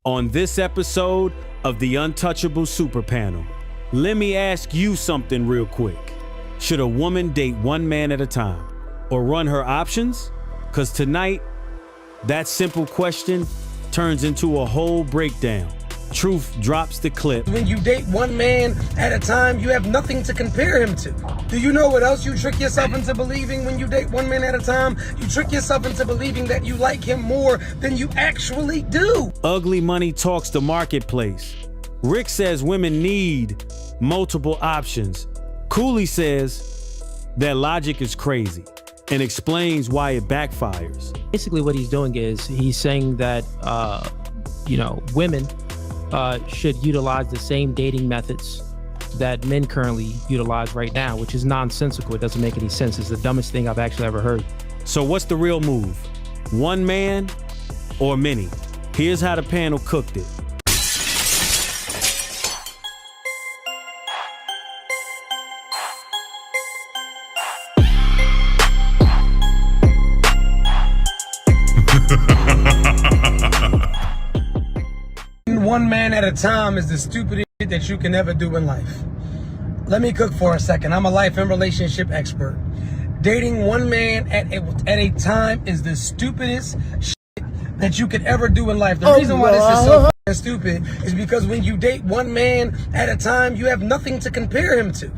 On this episode of the Untouchable Super Panel, let me ask you something real quick. Should a woman date one man at a time or run her options? Because tonight, that simple question turns into a whole breakdown. Truth drops the clip. When you date one man at a time, you have nothing to compare him to. Do you know what else you trick yourself into believing when you date one man at a time? You trick yourself into believing that you like him more than you actually do. Ugly Money talks the marketplace. Rick says women need multiple options. Cooley says that logic is crazy and explains why it backfires. Basically what he's doing is he's saying that, women should utilize the same dating methods that men currently utilize right now, which is nonsensical. It doesn't make any sense. It's the dumbest thing I've actually ever heard. So what's the real move? One man or many? Here's how the panel cooked it. One man at a time is the stupidest shit that you can ever do in life. Let me cook for a second. I'm a life and relationship expert. Dating one man at a time is the stupidest shit that you could ever do in life. The reason why this is so stupid is because when you date one man at a time, you have nothing to compare him to.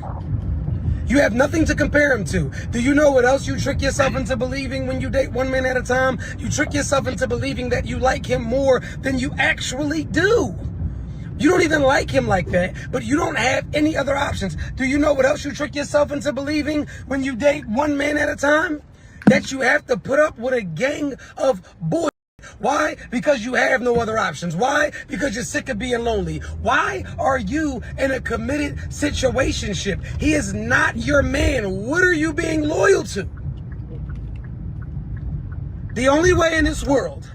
You have nothing to compare him to. Do you know what else you trick yourself into believing when you date one man at a time? You trick yourself into believing that you like him more than you actually do. You don't even like him like that, but you don't have any other options. Do you know what else you trick yourself into believing when you date one man at a time? That you have to put up with a gang of boys. Why? Because you have no other options. Why? Because you're sick of being lonely. Why are you in a committed situationship? He is not your man. What are you being loyal to? The only way in this world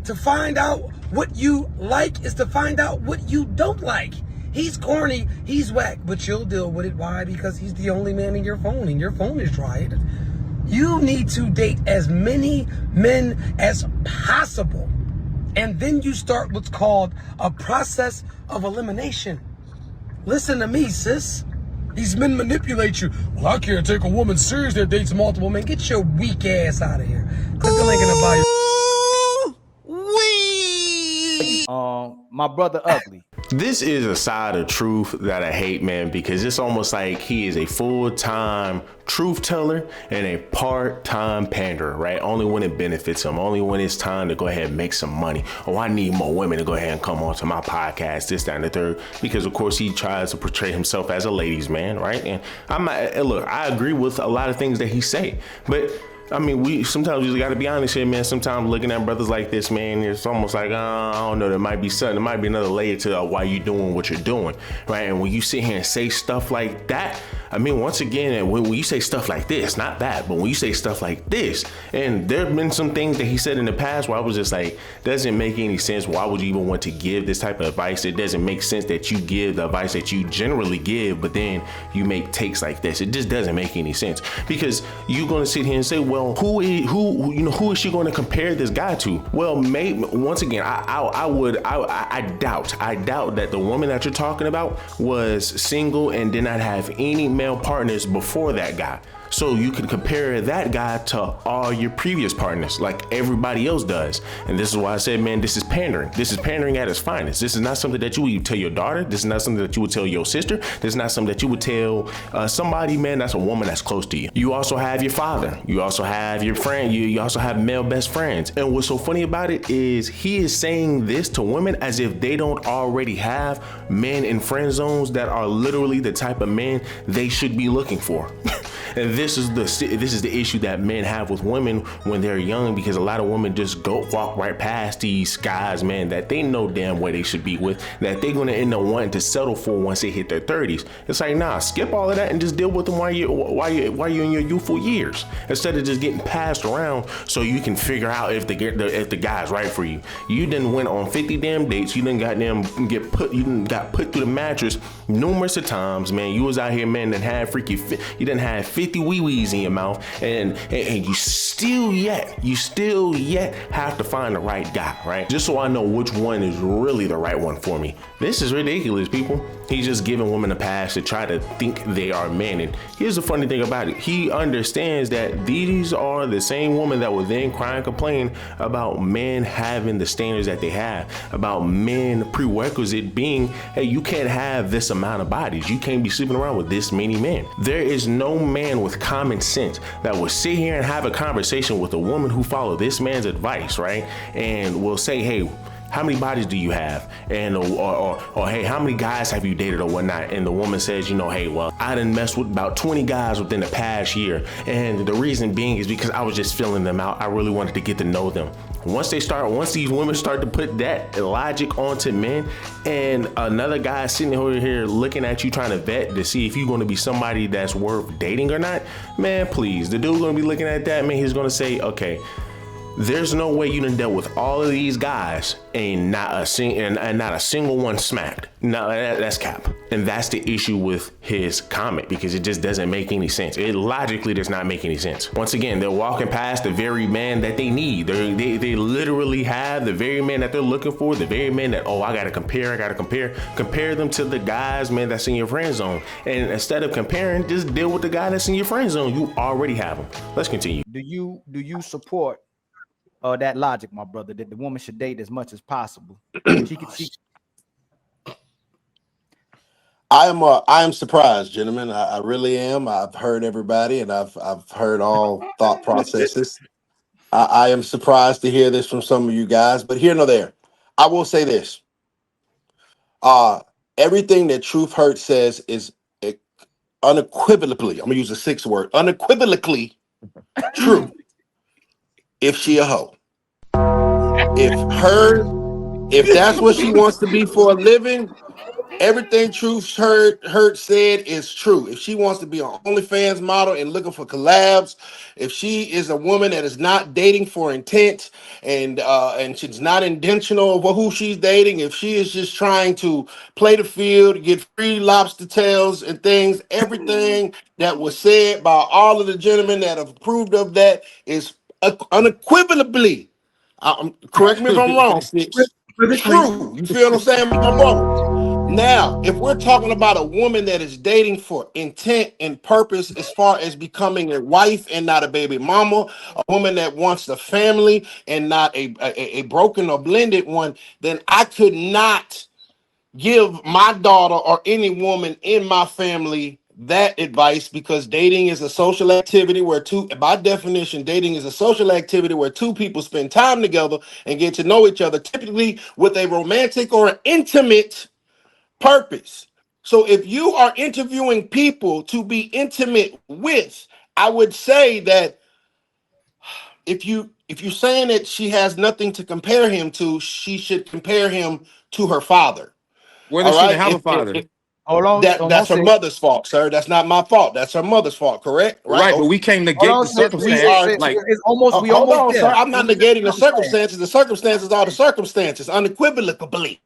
to find out what you like is to find out what you don't like. He's corny, he's whack, but you'll deal with it. Why? Because he's the only man in your phone, and your phone is dry. You need to date as many men as possible. And then you start what's called a process of elimination. Listen to me, sis. These men manipulate you. Well, I can't take a woman serious that dates multiple men. Get your weak ass out of here. Click the link in the bio. My brother Ugly. This is a side of truth that I hate, man, because it's almost like he is a full-time truth teller and a part-time panderer, right? Only when it benefits him, only when it's time to go ahead and make some money. Oh, I need more women to go ahead and come onto my podcast, this, that, and the third, because of course he tries to portray himself as a ladies' man, right? And look, I agree with a lot of things that he say, but I mean, we sometimes got to be honest here, man. Sometimes looking at brothers like this, man, it's almost like, I don't know, there might be something, there might be another layer to why you're doing what you're doing, right? And when you sit here and say stuff like that, I mean, once again, when you say stuff like this, not that, but when you say stuff like this, and there have been some things that he said in the past where I was just like, doesn't make any sense. Why would you even want to give this type of advice? It doesn't make sense that you give the advice that you generally give, but then you make takes like this. It just doesn't make any sense, because you're going to sit here and say, well, who is she going to compare this guy to? Well, maybe once again, I doubt that the woman that you're talking about was single and did not have any male partners before that guy. So you can compare that guy to all your previous partners like everybody else does. And this is why I said, man, this is pandering. This is pandering at its finest. This is not something that you would tell your daughter. This is not something that you would tell your sister. This is not something that you would tell somebody, man, that's a woman that's close to you. You also have your father. You also have your friend. You also have male best friends. And what's so funny about it is he is saying this to women as if they don't already have men in friend zones that are literally the type of men they should be looking for. And this is the issue that men have with women when they're young, because a lot of women just walk right past these guys, man, that they know damn well they should be with, that they're gonna end up wanting to settle for once they hit their 30s. It's like, nah, skip all of that and just deal with them while you're in your youthful years, instead of just getting passed around so you can figure out if the guy's right for you. You done went on 50 damn dates. You done got put through the mattress numerous of times, man. You was out here, man, that had you done had 50 50 wee-wees in your mouth, and you still yet have to find the right guy, right? Just so I know which one is really the right one for me. This is ridiculous, people. He's just giving women a pass to try to think they are men. And here's the funny thing about it. He understands that these are the same women that will then cry and complain about men having the standards that they have, about men prerequisite being, hey, you can't have this amount of bodies. You can't be sleeping around with this many men. There is no man with common sense that will sit here and have a conversation with a woman who follow this man's advice, right? And will say, hey, how many bodies do you have? And or hey, how many guys have you dated or whatnot? And the woman says, you know, hey, well, I done messed with about 20 guys within the past year. And the reason being is because I was just filling them out. I really wanted to get to know them. Once these women start to put that logic onto men, and another guy sitting over here looking at you trying to vet to see if you're going to be somebody that's worth dating or not, man, please, the dude going to be looking at that, man, he's going to say, okay, there's no way you done dealt with all of these guys and not a single one smacked. No, that's cap. And that's the issue with his comment, because it just doesn't make any sense. It logically does not make any sense. Once again, they're walking past the very man that they need. They literally have the very man that they're looking for, the very man that, oh, I gotta compare them to the guys, man, that's in your friend zone. And instead of comparing, just deal with the guy that's in your friend zone. You already have him. Let's continue. Do you support that logic, my brother, that the woman should date as much as possible? I am surprised, gentlemen. I really am. I've heard everybody, and I've heard all thought processes. I am surprised to hear this from some of you guys, but here nor there. I will say this. Everything that Truth Hurts says is unequivocally, I'm gonna use a 6 word, unequivocally true. If she a hoe. If that's what she wants to be for a living, everything Truth Hurts said is true. If she wants to be an OnlyFans model and looking for collabs, if she is a woman that is not dating for intent and she's not intentional about who she's dating, if she is just trying to play the field, get free lobster tails and things, everything that was said by all of the gentlemen that have approved of that is unequivocally, correct me if I'm wrong, true. You feel what I'm saying? I'm wrong. Now, if we're talking about a woman that is dating for intent and purpose as far as becoming a wife and not a baby mama, a woman that wants the family and not a broken or blended one, then I could not give my daughter or any woman in my family that advice, because dating is a social activity where by definition, dating is a social activity where two people spend time together and get to know each other, typically with a romantic or an intimate purpose. So if you are interviewing people to be intimate with, I would say that if you're saying that she has nothing to compare him to, she should compare him to her father. Where does she have a father? Hold on. That's her mother's fault, sir. That's not my fault. That's her mother's fault, correct? Right, but we can't negate the circumstance. It's almost we hold almost on, sir. I'm not negating the circumstances. The circumstances are the circumstances, unequivocally.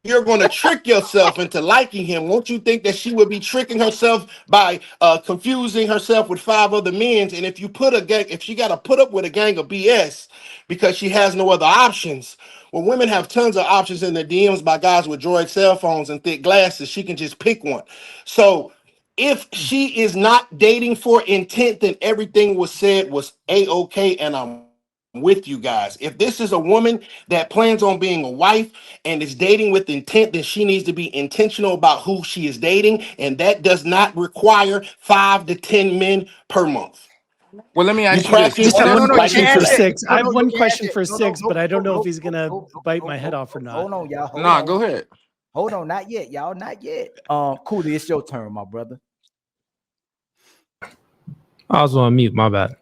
You're going to trick yourself into liking him. Won't you think that she would be tricking herself by confusing herself with 5 other men? And if she got to put up with a gang of BS because she has no other options, well, women have tons of options in their DMs by guys with Droid cell phones and thick glasses. She can just pick one. So if she is not dating for intent, then everything was said was A-okay, and I'm with you guys. If this is a woman that plans on being a wife and is dating with intent, then she needs to be intentional about who she is dating, and that does not require 5 to 10 men per month. Well, let me ask you this. Just have one question for yeah. Six. I have one Yeah. question for No, Six, no, but I don't know no, if he's gonna bite my head off or not. Hold on, y'all. Nah, go ahead. Hold on, not yet, y'all. Not yet. Cooley, it's your turn, my brother. I was on mute, my bad.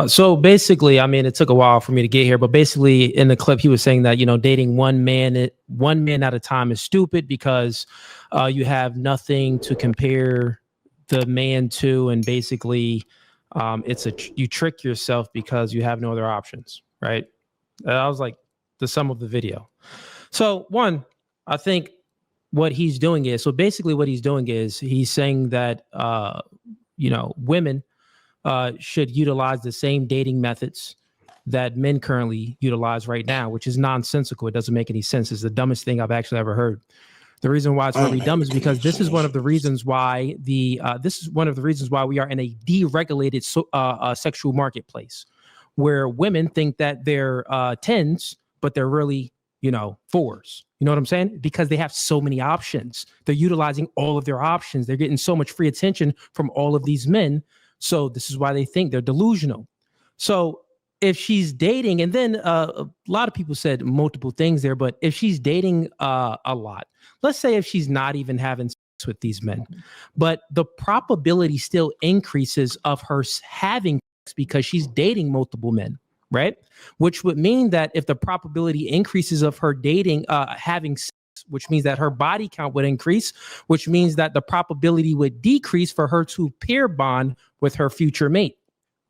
So basically, I mean, it took a while for me to get here, but basically in the clip, he was saying that, dating one man at a time is stupid because you have nothing to compare the man to. And basically you trick yourself because you have no other options. Right. I was like the sum of the video. So one, I think what he's doing is, so basically what he's doing is he's saying that, women should utilize the same dating methods that men currently utilize right now, which is nonsensical. It doesn't make any sense. It's the dumbest thing I've actually ever heard. The reason why it's really dumb is because this is one of the reasons why we are in a deregulated sexual marketplace, where women think that they're 10s, but they're really, 4s. You know what I'm saying? Because they have so many options. They're utilizing all of their options. They're getting so much free attention from all of these men. So this is why they think they're delusional. So if she's dating, and then a lot of people said multiple things there, but if she's dating a lot, let's say if she's not even having sex with these men, but the probability still increases of her having sex because she's dating multiple men, right? Which would mean that if the probability increases of her dating, having sex, which means that her body count would increase, which means that the probability would decrease for her to pair bond with her future mate,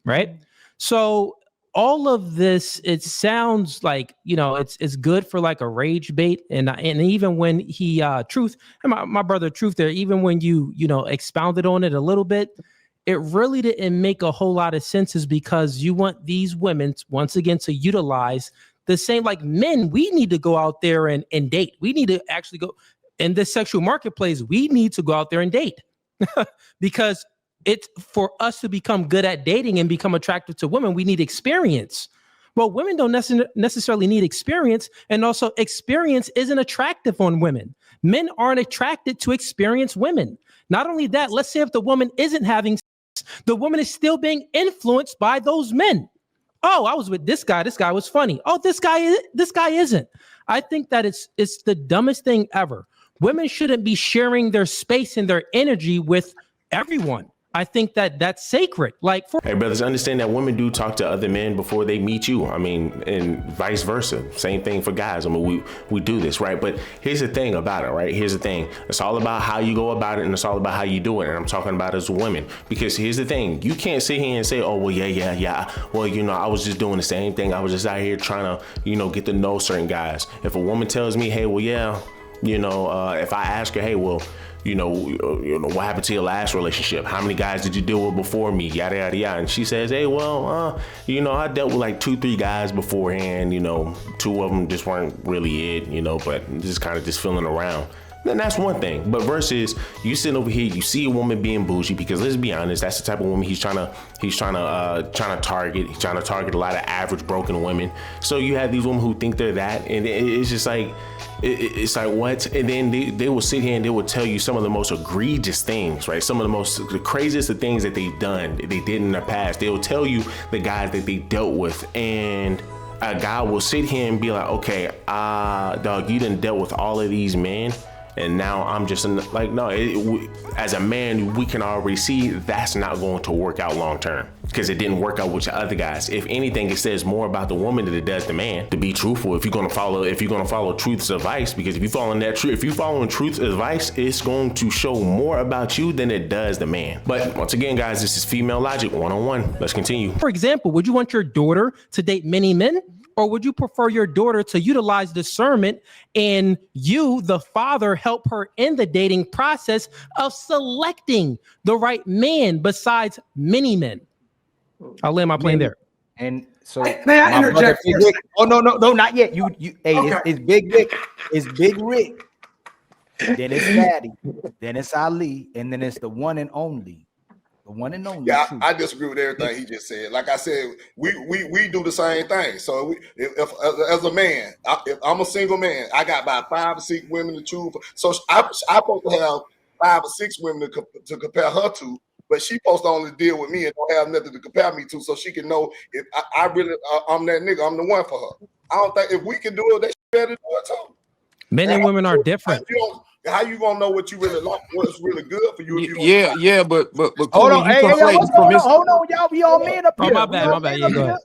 right? So all of this, it sounds like, it's good for like a rage bait. And even when he, Truth, and my brother Truth there, even when you expounded on it a little bit, it really didn't make a whole lot of sense, is because you want these women, once again, to utilize the same, like men, we need to go out there and date. We need to actually go in this sexual marketplace. We need to go out there and date because it's for us to become good at dating and become attractive to women. We need experience. Well, women don't necessarily need experience. And also experience isn't attractive on women. Men aren't attracted to experienced women. Not only that, let's say if the woman isn't having sex, the woman is still being influenced by those men. Oh, I was with this guy. This guy was funny. Oh, this guy isn't. I think that it's the dumbest thing ever. Women shouldn't be sharing their space and their energy with everyone. I think that that's sacred. Hey, brothers, understand that women do talk to other men before they meet you. I mean, and vice versa. Same thing for guys. I mean, we do this, right? But here's the thing about it, right? Here's the thing. It's all about how you go about it, and it's all about how you do it. And I'm talking about as women, because here's the thing. You can't sit here and say, oh, well, yeah. Well, I was just doing the same thing. I was just out here trying to, get to know certain guys. If a woman tells me, hey, well, yeah, if I ask her, hey, well, what happened to your last relationship? How many guys did you deal with before me? Yada, yada, yada. And she says, hey, well, I dealt with like 2-3 guys beforehand. 2 of them just weren't really it, but just kind of just feeling around. Then that's one thing. But versus you sitting over here, you see a woman being bougie, because let's be honest, that's the type of woman he's trying to target. He's trying to target a lot of average broken women. So you have these women who think they're that, and it's just like, it's like what? And then they will sit here and they will tell you some of the most egregious things, right? Some of the craziest of things that they've done, they did in the past. They will tell you the guys that they dealt with, and a guy will sit here and be like, okay, dog, you done dealt with all of these men, and now I'm just no. As a man, we can already see that's not going to work out long term, because it didn't work out with the other guys. If anything, it says more about the woman than it does the man. To be truthful, if you're gonna follow Truth's advice, because if you're following Truth's advice, it's going to show more about you than it does the man. But once again, guys, this is Female Logic 101. Let's continue. For example, would you want your daughter to date many men? Or would you prefer your daughter to utilize discernment and you, the father, help her in the dating process of selecting the right man besides many men? I'll land my plane there. And so, may I interject? Oh, no, not yet. Hey, okay. It's Big Rick. It's Big Rick. Then it's Fatty. Then it's Ali. And then it's the one and only. The one and only. Yeah, I disagree with everything he just said. Like I said, we do the same thing. So if as a man, if I'm a single man, I got about 5 or 6 women to choose for. So I'm supposed to have 5 or 6 women to compare her to, but she supposed to only deal with me and don't have nothing to compare me to, so she can know if I really I'm that nigga, I'm the one for her. I don't think if we can do it, they better do it too. Men and women are different. How you gonna know what you really like, what's really good for you? If Yeah, but hold on, hold on, y'all be all men up here. My bad. Yeah, go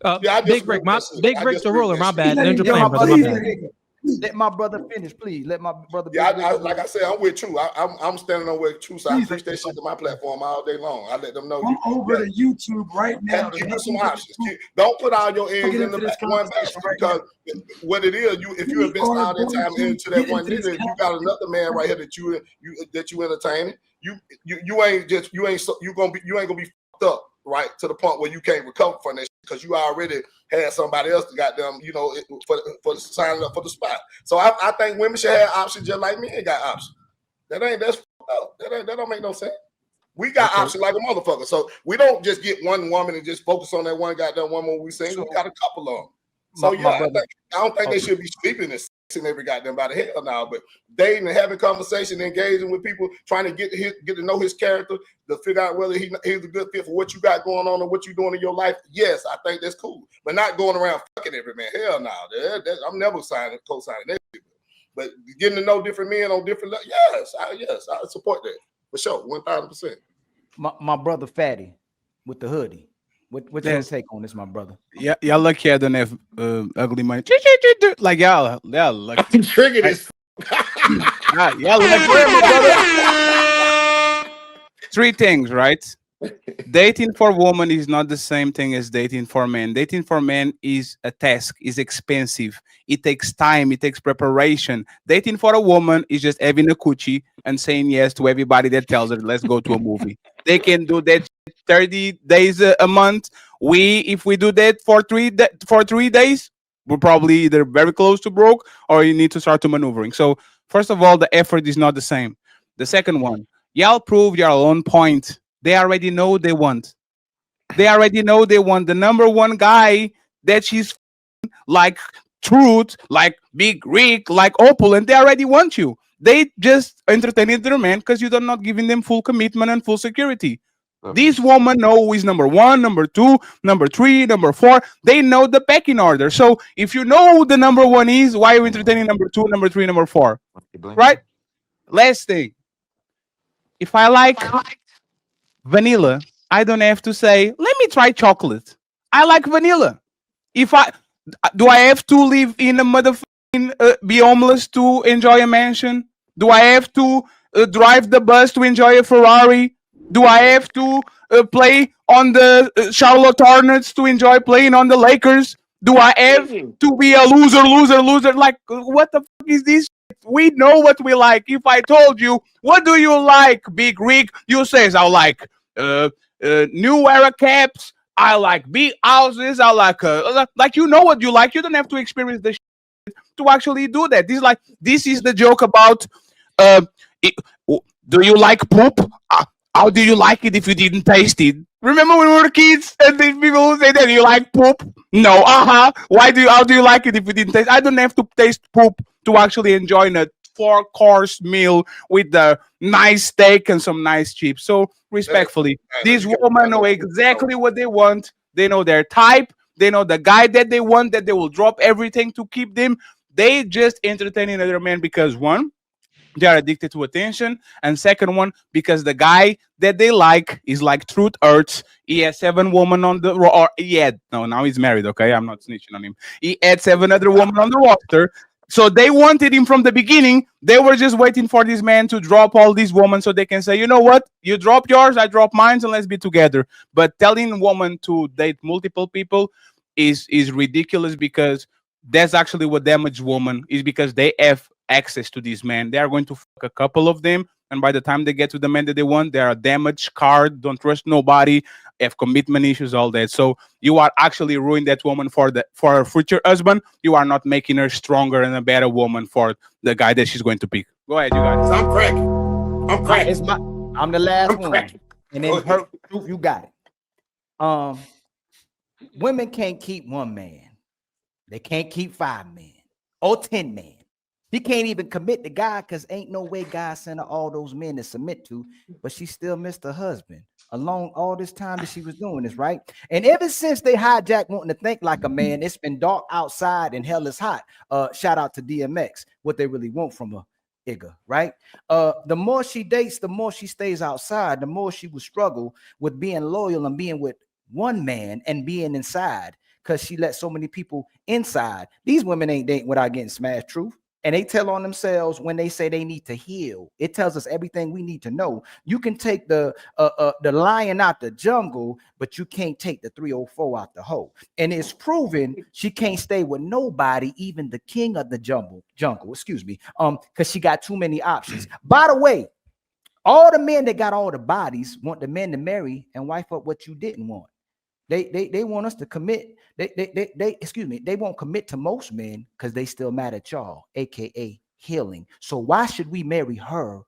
ahead. Big Rick, Big Rick's the ruler. My bad. let my brother finish, please. Let my brother. Yeah, like I said, I'm with True. I'm standing on with True. So I preach that shit to my platform all day long. I let them know. I'm over to YouTube right now. Give you some options. Don't put all your eggs in one basket because what it is, if you invest all that time into that one nigga, you got another man right here that you entertaining. You ain't gonna be fucked up right to the point where you can't recover from that because you already had somebody else to got them, for signing up for the spot. So I think women should have options just like men got options. That's fucked up. That don't make no sense. We got options like a motherfucker. So we don't just get one woman and just focus on that one goddamn woman we sing. We got a couple of them. So I don't think they should be sleeping and sexing every goddamn body. Hell no, but dating and having conversation, engaging with people, trying to get to know his character, to figure out whether he's a good fit for what you got going on and what you're doing in your life. Yes, I think that's cool, but not going around fucking every man. Hell no, I'm never co-signing that. But getting to know different men on different levels, yes, I support that for sure, 1,000%. My brother Fatty with the hoodie. What's your take on this, my brother? Yeah, y'all lucky I don't have ugly money. Like y'all lucky. I'm triggered as y'all lucky, my brother. Three things, right? Dating for woman is not the same thing as dating for men. Dating for men is a task, is expensive. It takes time, it takes preparation. Dating for a woman is just having a coochie and saying yes to everybody that tells her, let's go to a movie. They can do that 30 days a month. If we do that for 3 days, we're probably either very close to broke or you need to start to maneuvering. So first of all, the effort is not the same. The second one, y'all prove your own point. They already know they want. They already know they want the number one guy that she's like Truth, like Big Rick, like Opal, they already want you. They just entertaining their man because you're not giving them full commitment and full security. These women know who is number one, number two, number three, number four. They know the pecking order. So if you know who the number one is, why are you entertaining number two, number three, number four? Right? Last thing. If I like vanilla, I don't have to say, let me try chocolate. I like vanilla. Do I have to live in a motherfucking be homeless to enjoy a mansion? Do I have to drive the bus to enjoy a Ferrari? Do I have to play on the Charlotte Hornets to enjoy playing on the Lakers? Do I have to be a loser? Like, what the fuck is this? We know what we like. If I told you, what do you like, Big Rick? You says I like new era caps. I like big houses. I like you know what you like. You don't have to experience the shit to actually do that. This is the joke about do you like poop? How do you like it if you didn't taste it? Remember when we were kids and these people who say that you like poop? No, how do you like it if you didn't taste? I don't have to taste poop to actually enjoy a 4-course meal with the nice steak and some nice chips. So respectfully, these women know exactly what they want. They know their type. They know the guy that they want, that they will drop everything to keep them. They just entertaining other men because one, they are addicted to attention, and second one, because the guy that they like is like Truth Hurts. He has 7 women on the now he's married. Okay, I'm not snitching on him. He had 7 other women on the roster. So they wanted him from the beginning. They were just waiting for this man to drop all these women so they can say, you know what? You drop yours, I drop mine, and let's be together. But telling a woman to date multiple people is ridiculous, because that's actually what damaged women is, because they have access to these men. They are going to fuck a couple of them, and by the time they get to the men that they want, they are damaged, scarred, don't trust nobody, have commitment issues, all that. So you are actually ruining that woman for her future husband. You are not making her stronger and a better woman for the guy that she's going to pick. Go ahead, you guys. I'm cracking. I'm the last one. And then her Truth, you got it. Women can't keep 1 man. They can't keep 5 men or 10 men. He can't even commit to God, because ain't no way God sent her all those men to submit to, but she still missed her husband along all this time that she was doing this, right? And ever since they hijacked wanting to think like a man, it's been dark outside and hell is hot. Shout out to DMX, what they really want from a nigga, right? The more she dates, the more she stays outside, the more she will struggle with being loyal and being with 1 man and being inside. because she let so many people inside. These women ain't dating without getting smashed, truth. And they tell on themselves when they say they need to heal. It tells us everything we need to know. You can take the lion out the jungle, but you can't take the 304 out the hole. And it's proven she can't stay with nobody, even the king of the jungle, excuse me, because she got too many options. By the way, all the men that got all the bodies want the men to marry and wife up what you didn't want. They want us to commit. They won't commit to most men because they still mad at y'all, aka healing. So why should we marry her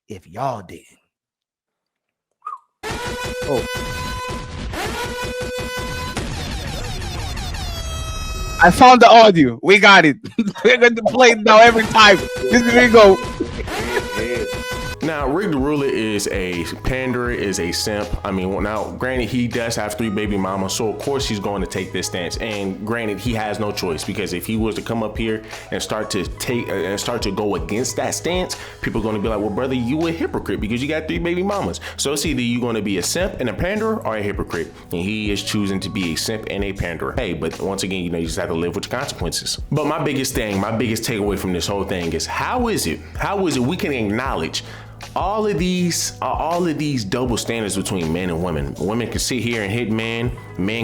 if y'all didn't? Oh. I found the audio. We got it. We're going to play it now every time. Here we go. Now, Rick the Ruler is a panderer, is a simp. I mean, now, granted, he does have 3 baby mamas, so of course he's going to take this stance. And granted, he has no choice, because if he was to come up here and start to go against that stance, people are going to be like, well, brother, you a hypocrite because you got 3 baby mamas. So it's either you're going to be a simp and a panderer or a hypocrite. And he is choosing to be a simp and a panderer. Hey, but once again, you know, you just have to live with the consequences. But my biggest takeaway from this whole thing is how is it we can acknowledge all of these double standards between men and women. Women can sit here and hit men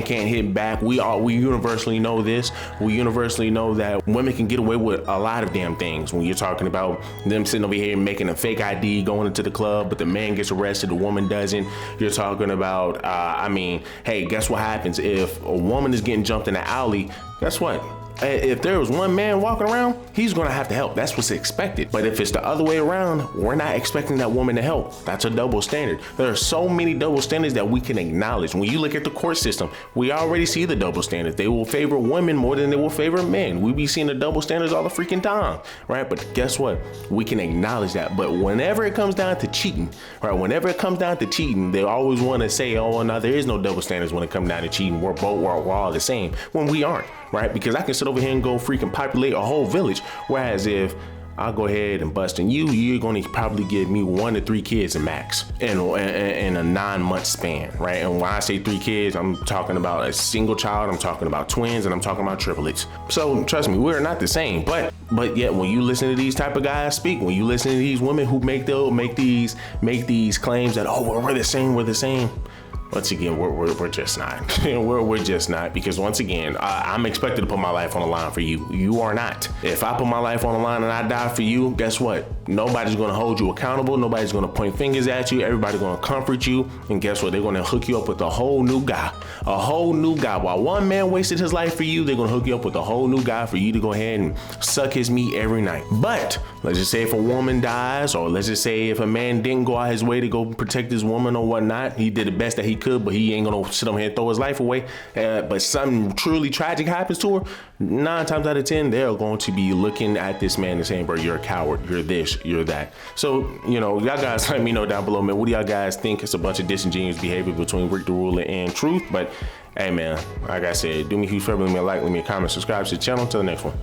can't hit back. We universally know this. We universally know that women can get away with a lot of damn things. When you're talking about them sitting over here making a fake ID, going into the club, but the man gets arrested, the woman doesn't. You're talking about, hey, guess what happens if a woman is getting jumped in the alley? Guess what? If there was one man walking around, he's gonna have to help. That's what's expected. But if it's the other way around, we're not expecting that woman to help. That's a double standard. There are so many double standards that we can acknowledge. When you look at the court system, we already see the double standards. They will favor women more than they will favor men. We be seeing the double standards all the freaking time, right? But guess what? We can acknowledge that. But whenever it comes down to cheating, right? Whenever it comes down to cheating, they always want to say, oh, no, there is no double standards when it comes down to cheating. We're all the same, when we aren't, right? Because I can sit over here and go freaking populate a whole village. Whereas if I'll go ahead and bust in you're going to probably give me 1 to 3 kids at max in a 9-month span, right? And when I say 3 kids, I'm talking about a single child, I'm talking about twins, and I'm talking about triplets. So trust me, we're not the same. But yet when you listen to these type of guys speak, when you listen to these women who make these claims that, oh, we're the same. Once again, we're just not. we're just not, because once again, I'm expected to put my life on the line for you. You are not. If I put my life on the line and I die for you, guess what? Nobody's going to hold you accountable. Nobody's going to point fingers at you. Everybody's going to comfort you. And guess what? They're going to hook you up with a whole new guy. While one man wasted his life for you, they're going to hook you up with a whole new guy for you to go ahead and suck his meat every night. But let's just say if a woman dies, or let's just say if a man didn't go out his way to go protect his woman or whatnot, he did the best that he could, but he ain't gonna sit on here and throw his life away. But something truly tragic happens to her, 9 times out of 10, they're going to be looking at this man and saying, bro, you're a coward, you're this, you're that. So, y'all guys let me know down below, man, what do y'all guys think? It's a bunch of disingenuous behavior between Rick the Ruler and Truth. But hey, man, like I said, do me a huge favor, leave me a like, leave me a comment, subscribe to the channel. Until the next one.